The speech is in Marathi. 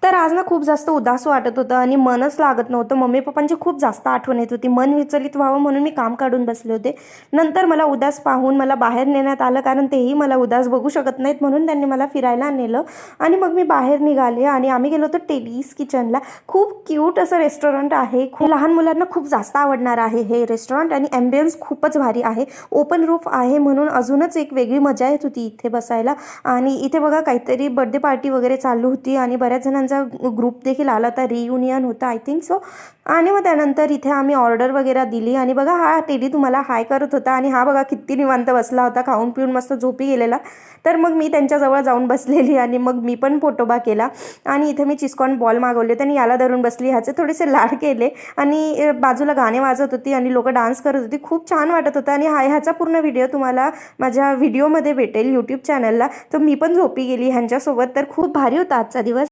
तर आज ना खूप जास्त उदास वाटत होतं आणि मनच लागत नव्हतं. मम्मी पप्पांची खूप जास्त आठवण येत होती. मन विचलित व्हावं म्हणून मी काम काढून बसले होते. नंतर मला उदास पाहून मला बाहेर नेण्यात आलं, कारण तेही मला उदास बघू शकत नाहीत म्हणून त्यांनी मला फिरायला नेलं. आणि मग मी बाहेर निघाले आणि आम्ही गेलो होतो टेलीज किचनला. खूप क्यूट असं रेस्टॉरंट आहे. खूप लहान मुलांना खूप जास्त आवडणार आहे हे रेस्टॉरंट आणि ॲम्बियन्स खूपच भारी आहे. ओपन रूफ आहे म्हणून अजूनच एक वेगळी मजा येत होती इथे बसायला. आणि इथे बघा काहीतरी बर्थडे पार्टी वगैरे चालू होती आणि बऱ्याच जणांचा ग्रुप देखील आला होता. रियुनियन होता आय थिंक सो. आणि मग त्यानंतर इथे आम्ही ऑर्डर वगैरे दिली आणि बघा हा टेडी तुम्हाला हाय करत होता आणि हा बघा किती निवांत बसला होता, खाऊन पिऊन मस्त झोपी गेलेला. तर मग मी त्यांच्याजवळ जाऊन बसलेली आणि मग मी पण फोटोबा केला. आणि इथे मी चिस्कॉन बॉल मागवले होते आणि याला धरून बसली. ह्याचे थोडेसे लाड केले आणि बाजूला गाणे वाजत होती आणि लोक डान्स करत होती. खूप छान वाटत होतं. आणि ह्याचा पूर्ण व्हिडिओ तुम्हाला माझ्या व्हिडिओमध्ये भेटेल यूट्यूब चॅनलला. तर मी पण झोपी गेली ह्यांच्यासोबत. तर खूप भारी होता आजचा दिवस.